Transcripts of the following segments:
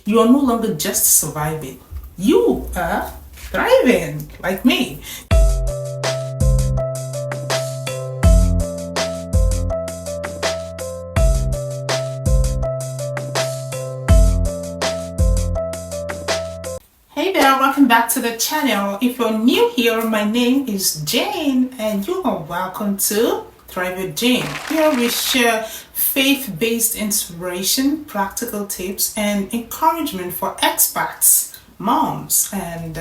You are no longer just surviving. You are thriving, like me. Hey there, welcome back to the channel. If you're new here, my name is Jane and you are welcome to Thrive with Jane. Here we share faith-based inspiration, practical tips, and encouragement for expats, moms, and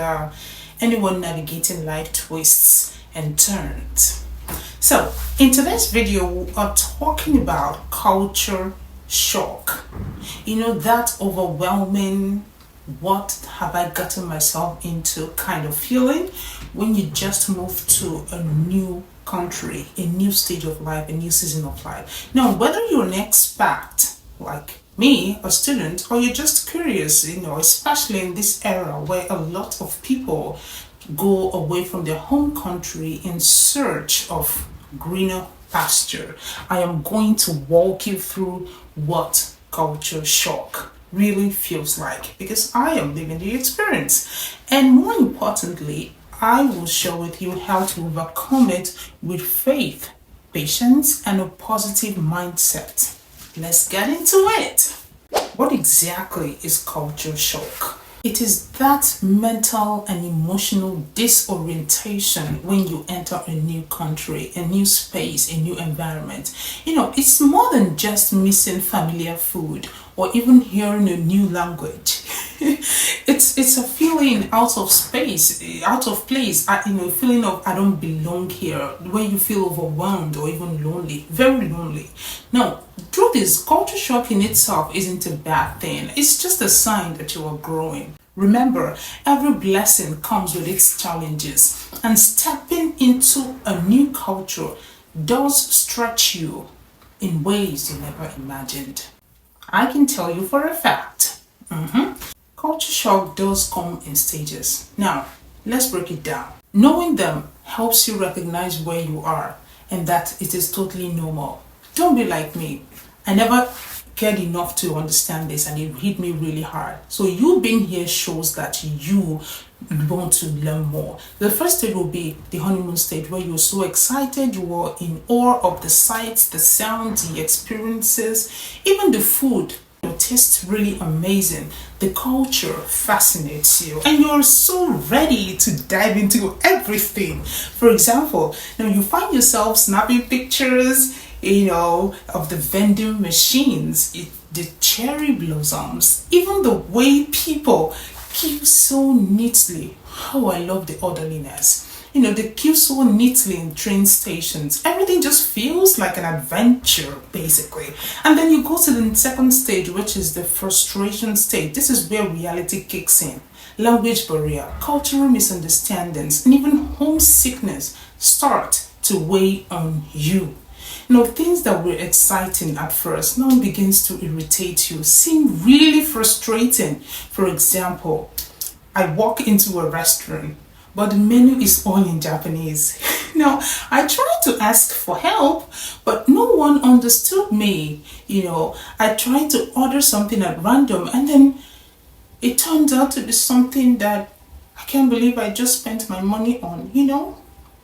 anyone navigating life twists and turns. So, in today's video, we are talking about culture shock. You know, that overwhelming, what have I gotten myself into kind of feeling when you just move to a new country, a new stage of life, a new season of life. Now, whether you're an expat like me, a student, or you're just curious, especially in this era where a lot of people go away from their home country in search of greener pasture, I am going to walk you through what culture shock really feels like, because I am living the experience. And more importantly, I will share with you how to overcome it with faith, patience, and a positive mindset. Let's get into it. What exactly is culture shock? It is that mental and emotional disorientation when you enter a new country, a new space, a new environment. It's more than just missing familiar food or even hearing a new language. It's a feeling out of space, out of place, a feeling of I don't belong here, where you feel overwhelmed or even lonely, very lonely. Now, truth is, culture shock in itself isn't a bad thing. It's just a sign that you are growing. Remember, every blessing comes with its challenges, and stepping into a new culture does stretch you in ways you never imagined. I can tell you for a fact. Culture shock does come in stages. Now, let's break it down. Knowing them helps you recognize where you are and that it is totally normal. Don't be like me. I never cared enough to understand this and it hit me really hard. So you being here shows that you want to learn more. The first stage will be the honeymoon stage, where you're so excited, you are in awe of the sights, the sounds, the experiences, even the food. It tastes really amazing. The culture fascinates you and you're so ready to dive into everything. For example, now you find yourself snapping pictures of the vending machines, the cherry blossoms, even the way people queue so neatly. Oh, I love the orderliness. They queue so neatly in train stations. Everything just feels like an adventure, basically. And then you go to the second stage, which is the frustration stage. This is where reality kicks in. Language barrier, cultural misunderstandings, and even homesickness start to weigh on you. Things that were exciting at first now begins to irritate you, seem really frustrating. For example, I walk into a restaurant, but the menu is all in Japanese. Now, I tried to ask for help, but no one understood me. I tried to order something at random, and then it turned out to be something that I can't believe I just spent my money on,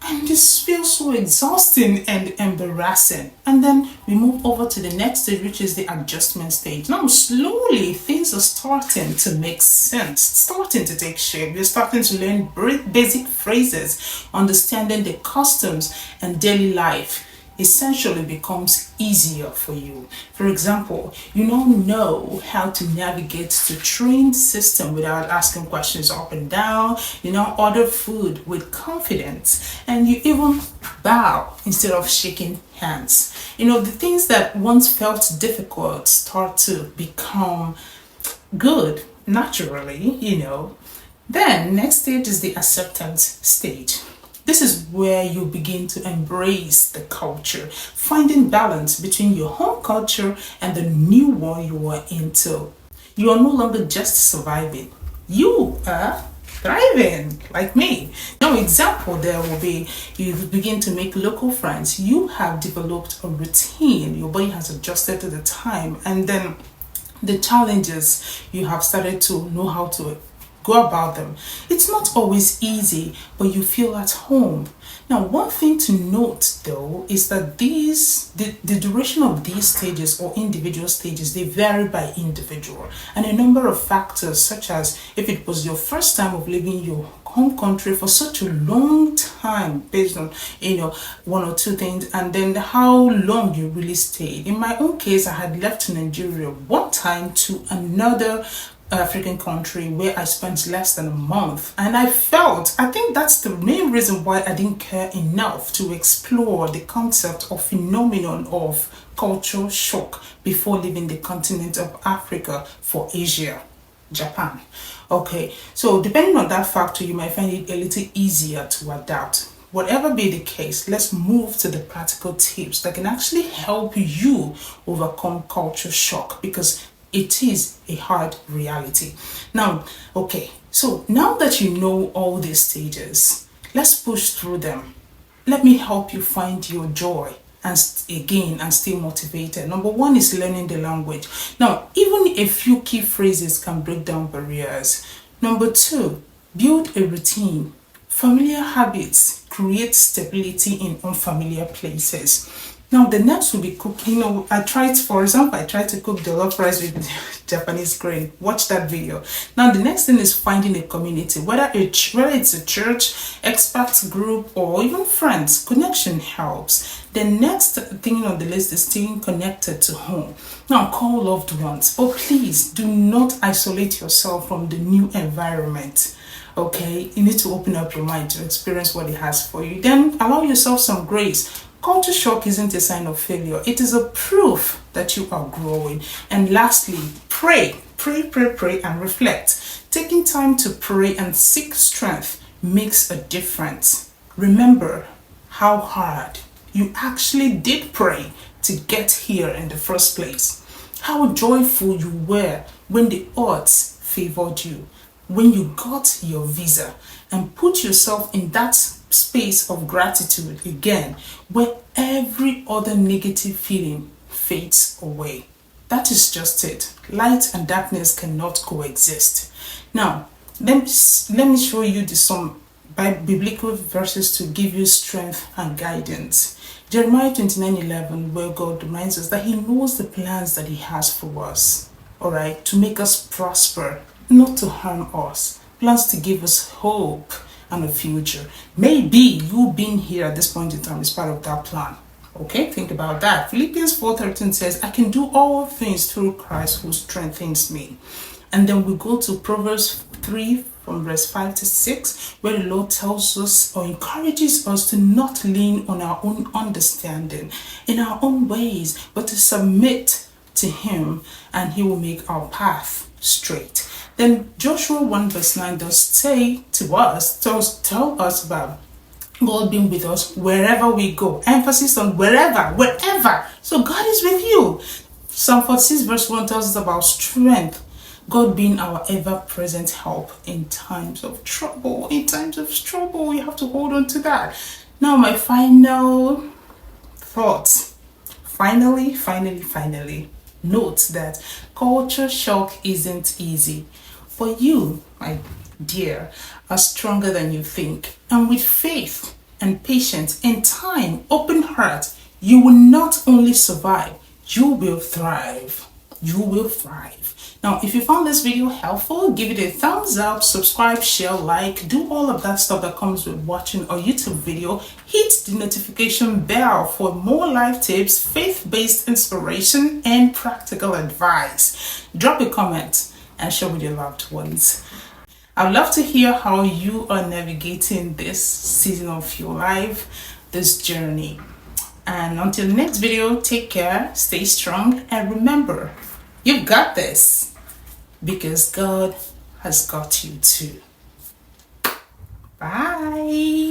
And this feels so exhausting and embarrassing. And then we move over to the next stage, which is the adjustment stage. Now, slowly, things are starting to make sense, starting to take shape. You're starting to learn basic phrases, understanding the customs and daily life essentially becomes easier for you. For example, you don't know how to navigate the train system without asking questions up and down. Order food with confidence, and you even bow instead of shaking hands. The things that once felt difficult start to become good naturally. Then next stage is the acceptance stage. This is where you begin to embrace the culture, finding balance between your home culture and the new one you are into. You are no longer just surviving. You are thriving, like me. Now, example there will be, you begin to make local friends. You have developed a routine. Your body has adjusted to the time, and then the challenges, you have started to know how to go about them. It's not always easy, but you feel at home. Now, one thing to note though is that the duration of these stages or individual stages, they vary by individual, and a number of factors, such as if it was your first time of leaving your home country for such a long time, based on one or two things, and then how long you really stayed. In my own case, I had left Nigeria one time to another African country where I spent less than a month, and I think that's the main reason why I didn't care enough to explore the concept or phenomenon of cultural shock before leaving the continent of Africa for Asia, Japan. Okay, so depending on that factor, you might find it a little easier to adapt. Whatever be the case, let's move to the practical tips that can actually help you overcome culture shock, because it is a hard reality. Now, okay, so now that you know all these stages, let's push through them. Let me help you find your joy and stay motivated. Number one is learning the language. Now, even a few key phrases can break down barriers. Number two, build a routine. Familiar habits create stability in unfamiliar places. Now, the next will be cooking. I tried to cook jollof rice with Japanese grain. Watch that video. Now, the next thing is finding a community, whether it's a church, expat group, or even friends. Connection helps. The next thing on the list is staying connected to home. Now, call loved ones, but please do not isolate yourself from the new environment. Okay, you need to open up your mind to experience what it has for you. Then allow yourself some grace. Culture shock isn't a sign of failure. It is a proof that you are growing. And lastly, pray, and reflect. Taking time to pray and seek strength makes a difference. Remember how hard you actually did pray to get here in the first place. How joyful you were when the odds favored you, when you got your visa, and put yourself in that space of gratitude again, where every other negative feeling fades away. That is just it. Light and darkness cannot coexist. Now, let me show you some biblical verses to give you strength and guidance. Jeremiah 29:11, where God reminds us that He knows the plans that He has for us, all right, to make us prosper, not to harm us, plans to give us hope and a future. Maybe you being here at this point in time is part of that plan. Okay, think about that. Philippians 4:13 says, I can do all things through Christ who strengthens me. And then we go to Proverbs 3 from verse 5 to 6, where the Lord tells us or encourages us to not lean on our own understanding in our own ways, but to submit to Him, and He will make our path straight. Then Joshua 1 verse 9 does say to us, tell us about God being with us wherever we go. Emphasis on wherever. So God is with you. Psalm 46 verse 1 tells us about strength. God being our ever-present help in times of trouble. In times of struggle, we have to hold on to that. Now, my final thoughts. Finally, note that culture shock isn't easy. But you, my dear, are stronger than you think. And with faith and patience and time, open heart, you will not only survive, you will thrive. You will thrive. Now, if you found this video helpful, give it a thumbs up, subscribe, share, like, do all of that stuff that comes with watching a YouTube video. Hit the notification bell for more live tips, faith-based inspiration, and practical advice. Drop a comment and share with your loved ones. I'd love to hear how you are navigating this season of your life, this journey. And until the next video, take care, stay strong, and remember, you've got this because God has got you too. Bye.